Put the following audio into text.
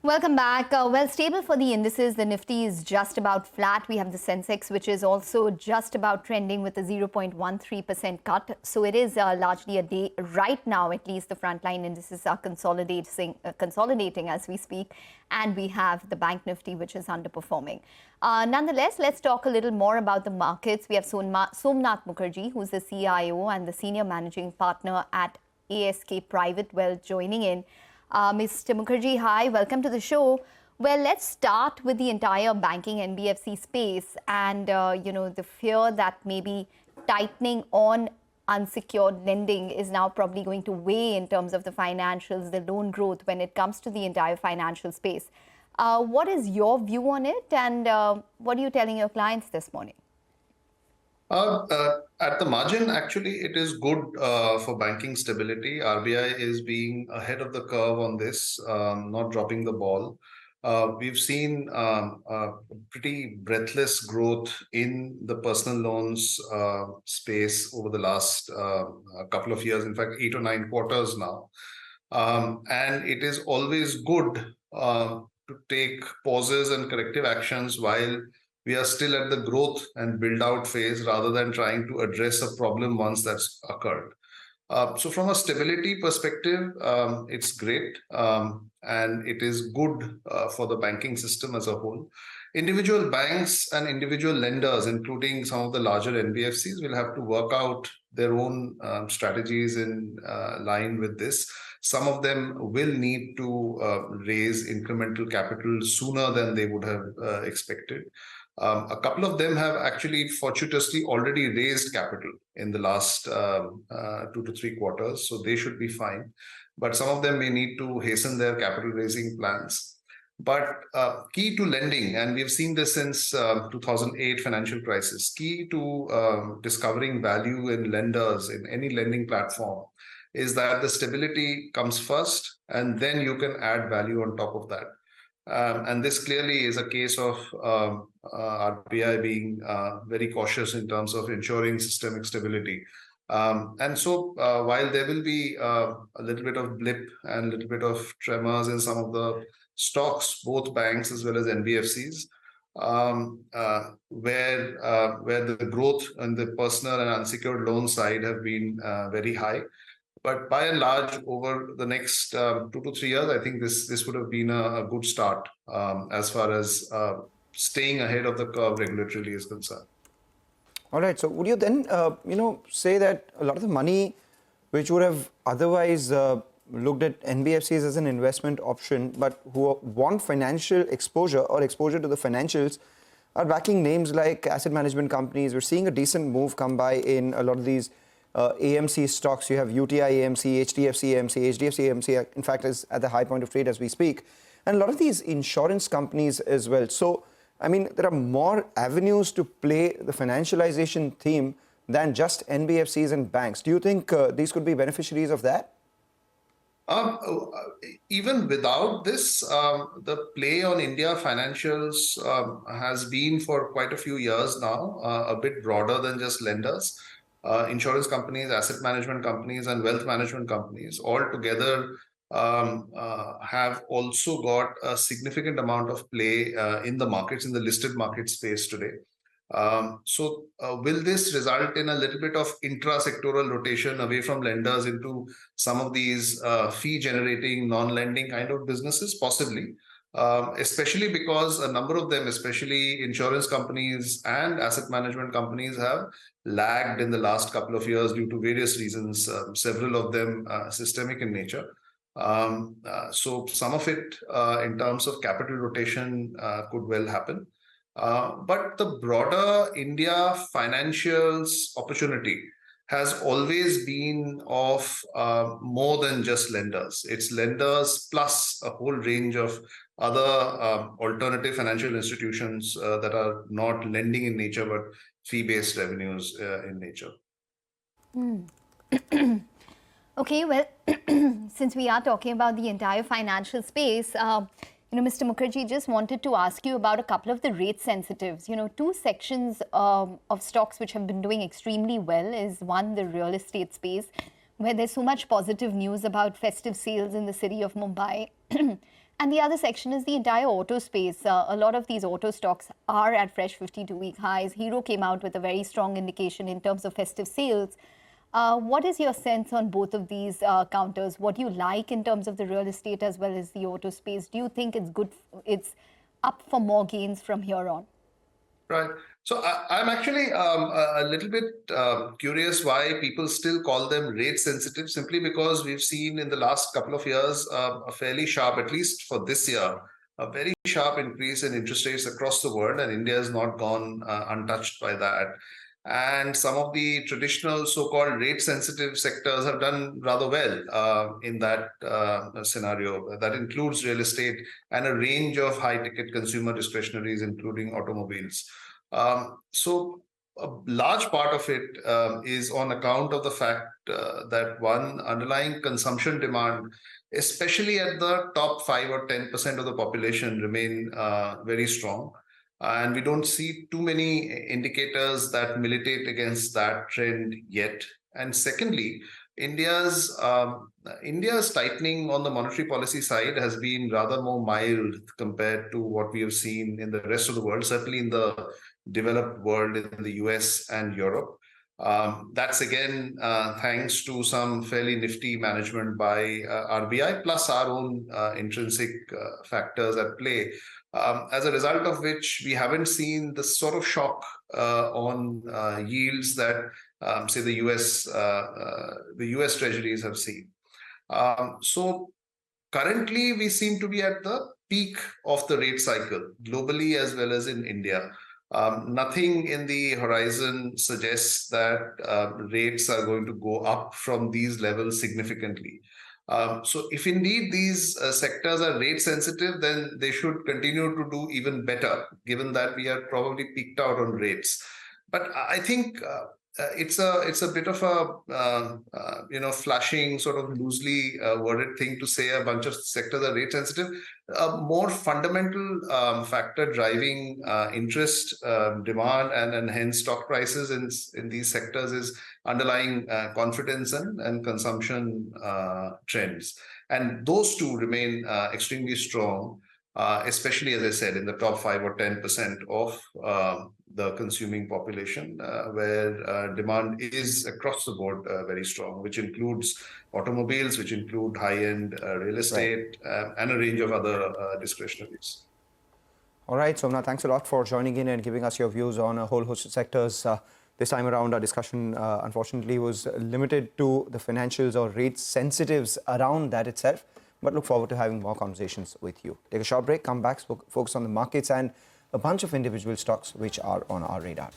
Welcome back. Stable for the indices. The Nifty is just about flat. We have the Sensex, which is also just about trending with a 0.13% cut. So it is largely a day right now. At least the frontline indices are consolidating as we speak. And we have the Bank Nifty, which is underperforming. Nonetheless, let's talk a little more about the markets. We have Somnath Mukherjee, who's the CIO and the Senior Managing Partner at ASK Private Wealth, joining in. Mr. Mukherjee, hi, welcome to the show. Well, let's start with the entire banking NBFC space and, the fear that maybe tightening on unsecured lending is now probably going to weigh in terms of the financials, the loan growth when it comes to the entire financial space. What is your view on it, and what are you telling your clients this morning? At the margin, actually, it is good for banking stability. RBI is being ahead of the curve on this, not dropping the ball. We've seen pretty breathless growth in the personal loans space over the last couple of years, in fact, 8 or 9 quarters now. And it is always good to take pauses and corrective actions while we are still at the growth and build out phase rather than trying to address a problem once that's occurred. So from a stability perspective, it's great, and it is good for the banking system as a whole. Individual banks and individual lenders, including some of the larger NBFCs, will have to work out their own strategies in line with this. Some of them will need to raise incremental capital sooner than they would have expected. A couple of them have actually fortuitously already raised capital in the last 2 to 3 quarters, so they should be fine. But some of them may need to hasten their capital raising plans. But key to lending, and we've seen this since 2008 financial crisis, key to discovering value in lenders in any lending platform is that the stability comes first, and then you can add value on top of that. And this clearly is a case of RBI being very cautious in terms of ensuring systemic stability. And so while there will be a little bit of blip and a little bit of tremors in some of the stocks, both banks as well as NBFCs, where the growth on the personal and unsecured loan side have been very high. But by and large, over the next 2 to 3 years, I think this would have been a good start as far as staying ahead of the curve regulatorily is concerned. All right. So would you then, say that a lot of the money which would have otherwise looked at NBFCs as an investment option, but who want financial exposure or exposure to the financials, are backing names like asset management companies? We're seeing a decent move come by in a lot of these AMC stocks. You have UTI AMC, HDFC AMC, HDFC AMC, in fact, is at the high point of trade as we speak. And a lot of these insurance companies as well. So, I mean, there are more avenues to play the financialization theme than just NBFCs and banks. Do you think these could be beneficiaries of that? Even without this, the play on India financials has been for quite a few years now, a bit broader than just lenders. Insurance companies, asset management companies, and wealth management companies all together have also got a significant amount of play in the markets, in the listed market space today. So will this result in a little bit of intra-sectoral rotation away from lenders into some of these fee-generating, non-lending kind of businesses? Possibly. Especially because a number of them, especially insurance companies and asset management companies, have lagged in the last couple of years due to various reasons, several of them systemic in nature. So some of it in terms of capital rotation could well happen. But the broader India financials opportunity has always been of more than just lenders. It's lenders plus a whole range of other alternative financial institutions that are not lending in nature, but fee-based revenues in nature. Okay, well, since we are talking about the entire financial space, Mr. Mukherjee, just wanted to ask you about a couple of the rate sensitives. 2 sections of stocks which have been doing extremely well is one, the real estate space, where there's so much positive news about festive sales in the city of Mumbai. And the other section is the entire auto space. A lot of these auto stocks are at fresh 52-week highs. Hero came out with a very strong indication in terms of festive sales. What is your sense on both of these counters? What do you like in terms of the real estate as well as the auto space? Do you think it's good, it's up for more gains from here on? Right. So I'm actually a little bit curious why people still call them rate sensitive, simply because we've seen in the last couple of years a fairly sharp, at least for this year, a very sharp increase in interest rates across the world, and India has not gone untouched by that. And some of the traditional so-called rate-sensitive sectors have done rather well in that scenario. That includes real estate and a range of high-ticket consumer discretionaries, including automobiles. So a large part of it is on account of the fact that one, underlying consumption demand, especially at the top 5 or 10% of the population, remain very strong. And we don't see too many indicators that militate against that trend yet. And secondly, India's tightening on the monetary policy side has been rather more mild compared to what we have seen in the rest of the world, certainly in the developed world, in the US and Europe. That's again thanks to some fairly nifty management by RBI, plus our own intrinsic factors at play. As a result of which, we haven't seen the sort of shock on yields that, say, the US Treasuries have seen. So currently, we seem to be at the peak of the rate cycle, globally as well as in India. Nothing in the horizon suggests that rates are going to go up from these levels significantly. So if indeed these sectors are rate sensitive, then they should continue to do even better, given that we are probably peaked out on rates. But I think it's a bit of a flashing, sort of loosely worded thing to say a bunch of sectors are rate sensitive. A more fundamental factor driving interest, demand, and hence stock prices in these sectors is underlying confidence and consumption trends. And those two remain extremely strong, especially, as I said, in the top 5 or 10% of the consuming population, where demand is across the board very strong, which includes automobiles, which include high-end real estate, and a range of other discretionaries. All right, Somnath, thanks a lot for joining in and giving us your views on a whole host of sectors. This time around, our discussion, unfortunately, was limited to the financials or rate sensitives around that itself, but look forward to having more conversations with you. Take a short break, come back, focus on the markets and a bunch of individual stocks which are on our radar.